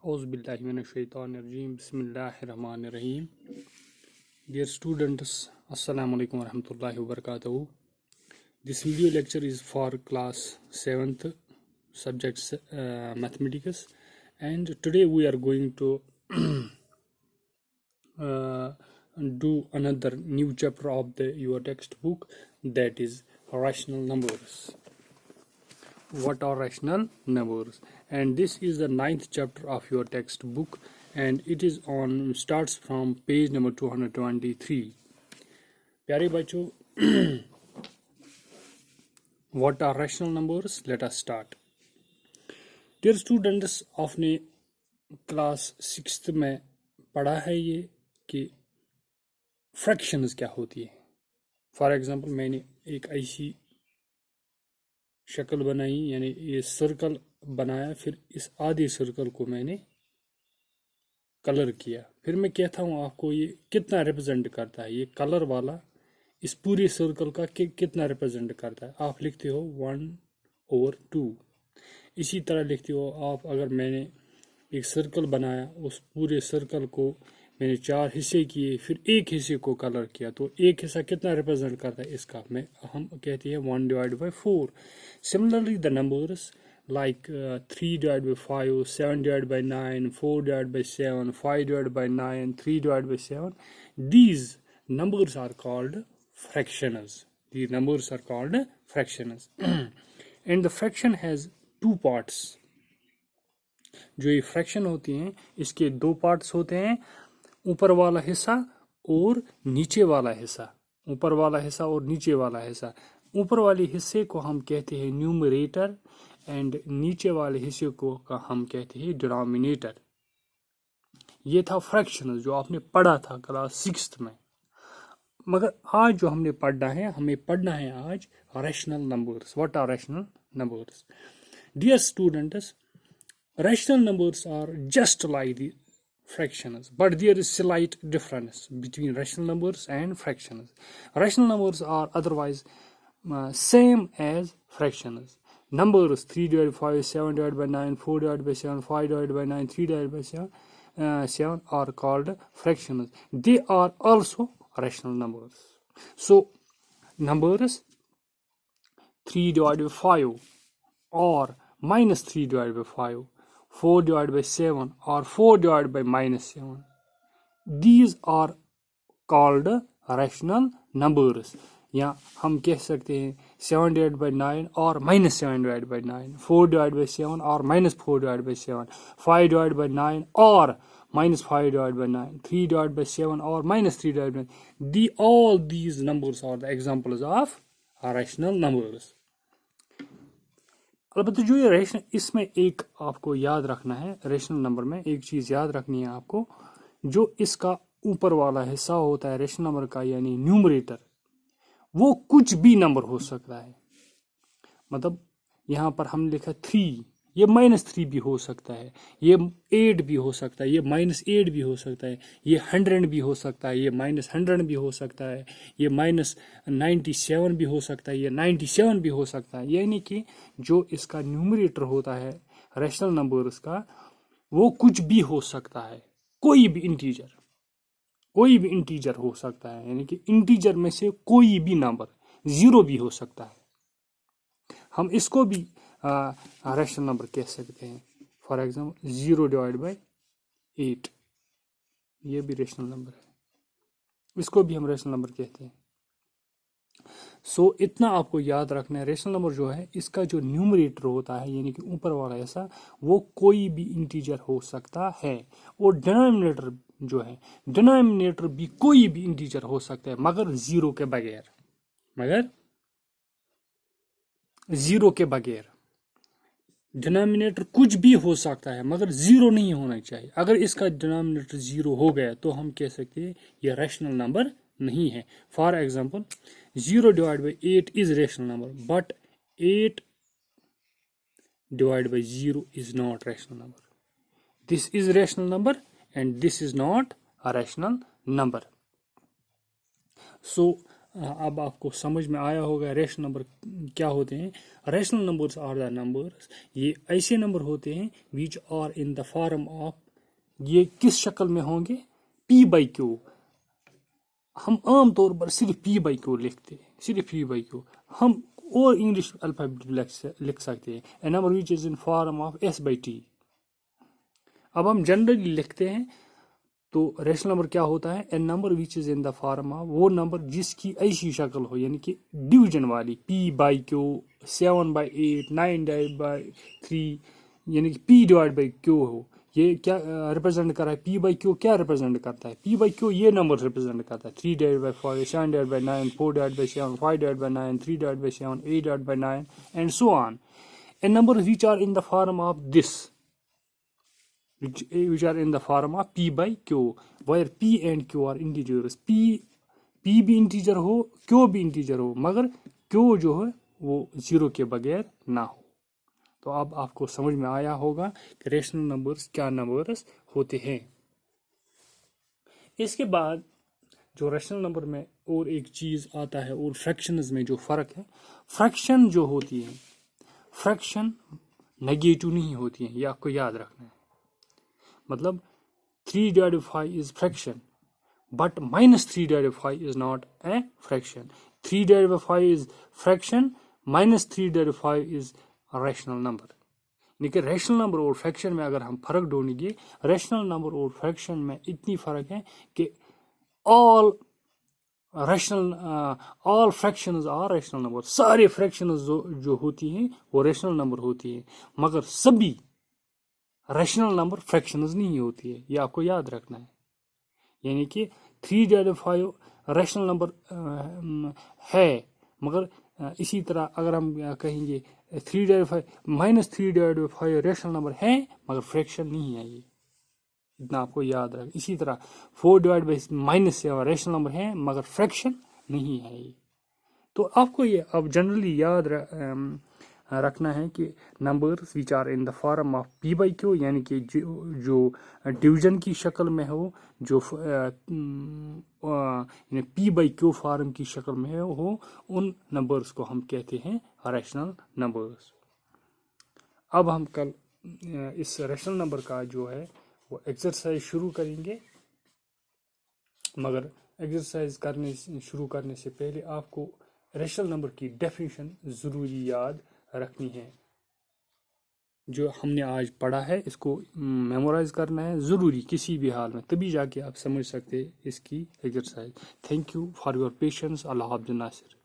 Auzu billahi mineşşeytanirracim. Bismillahirrahmanirrahim. Dear students, Assalamu alaikum warahmatullahi wabarakatuh. This video lecture is for class 7th subjects mathematics, and today we are going to do another new chapter of your textbook, that is rational numbers. What are rational numbers? And this is the 9th chapter of your textbook, and it is starts from page number 223. Pyare bachcho, what are rational numbers? Let us start. Dear students, आपने class 6th में पढ़ा है ये कि fractions क्या होती है. For example मैंने एक ऐसी शक्ल बनाई, यानी ये सर्कल बनाया, फिर इस आधे सर्कल को मैंने कलर किया, फिर मैं कहता हूँ आपको ये कितना रिप्रेजेंट करता है. ये कलर वाला इस पूरे सर्कल का कितना रिप्रेजेंट करता है. आप लिखते हो 1/2. इसी तरह लिखते हो आप, अगर मैंने एक सर्कल बनाया, उस पूरे सर्कल को मैंने 4 हिस्से किए, फिर एक हिस्से को कलर किया, तो एक हिस्सा कितना रिप्रेजेंट करता है इसका, हम कहते हैं 1/4. Similarly, the numbers like 3/5, 7/9, 4/7, 5/9, 3/7, these numbers are called fractions. These numbers are called fractions. And the fraction has 2 parts. जो ये फ्रैक्शन होती हैं इसके 2 पार्ट्स होते हैं, ऊपर वाला हिस्सा और नीचे वाला हिस्सा. ऊपर वाला हिस्सा और नीचे वाला हिस्सा. ऊपर वाले हिस्से को हम कहते हैं न्यूमरेटर, एंड नीचे वाले हिस्से को हम कहते हैं डिनोमिनेटर. ये था फ्रैक्शन जो आपने पढ़ा था क्लास 6th में. मगर आज जो हमने पढ़ना है, हमें पढ़ना है आज rational numbers. What are rational numbers? Dear students, rational numbers are just like the fractions, but there is slight difference between rational numbers and fractions. Rational numbers are otherwise same as fractions. Numbers 3/5, 7/9, 4/7, 5/9, 3/7 are called fractions. They are also rational numbers. So numbers 3/5 or -3/5, 4/7 or 4/-7, these are called rational numbers. या हम कह सकते हैं 7/9 और -7/9, 4/7 और -4/7, 5/9 और -5/9, 3/7 और -3/9. All these numbers are the examples of rational numbers. अलबत्ता जो ये रेशनल, इसमें एक आपको याद रखना है, रेशनल नंबर में एक चीज़ याद रखनी है आपको, जो इसका ऊपर वाला हिस्सा होता है रेशनल नंबर का, यानी न्यूमरेटर, वो कुछ भी नंबर हो सकता है. मतलब यहाँ पर हमने लिखा 3, ये -3 भी हो सकता है, ये 8 भी हो सकता है, ये -8 भी हो सकता है, ये 100 भी हो सकता है, ये -100 भी हो सकता है, ये -97 भी हो सकता है, ये 97 भी हो सकता है. यानी कि जो इसका न्यूमरेटर होता है रैशनल नंबर्स का, वो कुछ भी हो सकता है. कोई भी इंटीजर हो सकता है, यानी कि इंटीजर में से कोई भी नंबर, 0 भी हो सकता है. हम इसको भी रैशनल नंबर कह सकते हैं. फॉर एग्जाम्पल 0/8, ये भी रैशनल नंबर है, इसको भी हम रैशनल नंबर कहते हैं. सो इतना आपको याद रखना है, रैशनल नंबर जो है इसका जो न्यूमरेटर होता है, यानी कि ऊपर वाला हिस्सा, वो कोई भी इंटीजर हो सकता है. और डिनोमिनेटर जो है, डिनोमिनेटर भी कोई भी इंटीजर हो सकता है, मगर 0 के बगैर. डिनोमिनेटर कुछ भी हो सकता है, मगर 0 नहीं होना चाहिए. अगर इसका डिनोमिनेटर 0 हो गया तो हम कह सकते हैं यह रैशनल नंबर नहीं है. For example 0/8 is rational number, but 8/0 is not rational number. This is rational number and this is not a rational number. So अब आपको समझ में आया होगा रेशनल नंबर क्या होते हैं। Rational numbers are the numbers, ये ऐसे नंबर होते हैं which are in the form of, ये किस शक्ल में होंगे, पी बाई क्यू। हम आम तौर पर सिर्फ पी बाई क्यू लिखते हैं, सिर्फ पी बाई क्यू। हम और इंग्लिश अल्फाबेट लिख सकते हैं, a number which is in form of s by t. अब हम जनरली लिखते हैं तो रेशनल नंबर क्या होता है, a number which is in the form of, वो नंबर जिसकी ऐसी शक्ल हो, यानी कि डिवीजन वाली, पी बाई क्यू, 7/8, 9/3, यानी कि पी डिवाइड बाई क्यू हो। ये क्या रिप्रेजेंट कर रहा है, पी बाई क्यू क्या रिप्रेजेंट करता है, पी बाई क्यू ये नंबर रिप्रेजेंट करता है, 3/5, 7/9, 4/7, 5/9, 3/7, 8/9 and so on. A number which are in the form of this, which are in the form of p by q, where p and q are integers। p भी integer हो, q भी integer हो, मगर q जो है वो zero के बगैर ना हो। तो अब आपको समझ में आया होगा कि रेशनल नंबर्स क्या नंबर्स होते हैं। इसके बाद जो रेशनल नंबर में और एक चीज़ आता है, और फ्रैक्शंस में जो फ़र्क है, फ्रैक्शन जो होती है, फ्रैक्शन नेगेटिव नहीं होती है, ये आपको याद रखना है। मतलब 3/5 is fraction, but -3/5 is not a fraction। 3/5 is fraction, -3/5 is a rational number। यानी कि रैशनल नंबर और फ्रैक्शन में अगर हम फर्क ढूंढेंगे, रैशनल नंबर और फ्रैक्शन में इतनी फर्क है कि all fractions are rational number. सारे फ्रैक्शंस जो होती हैं वो रैशनल नंबर होती हैं, मगर सभी रैशनल नंबर फ्रैक्शंस नहीं होती है, ये आपको याद रखना है। यानी कि 3/5 रैशनल नंबर है, मगर इसी तरह अगर हम कहेंगे 3/5 -3/5 रैशनल नंबर है मगर फ्रैक्शन नहीं है, ये इतना आपको याद रख। इसी तरह 4/-7 रैशनल नंबर है मगर फ्रैक्शन नहीं है ये। तो आपको ये अब जनरली याद रखना है कि numbers which are in the form of p by q, यानी कि जो डिवीजन की शक्ल में हो, जो पी बाई क्यू फॉर्म की शक्ल में हो, उन नंबर्स को हम कहते हैं रैशनल नंबर्स। अब हम कल इस रैशनल नंबर का जो है वो एक्सरसाइज शुरू करेंगे, मगर एक्सरसाइज शुरू करने से पहले आपको रैशनल नंबर की डेफिनेशन ज़रूरी याद रखनी है। जो हमने आज पढ़ा है इसको मेमोराइज करना है ज़रूरी किसी भी हाल में, तभी जाके आप समझ सकते इसकी exercise. Thank you for your patience. अल्लाह हाफ़िज़ नासिर।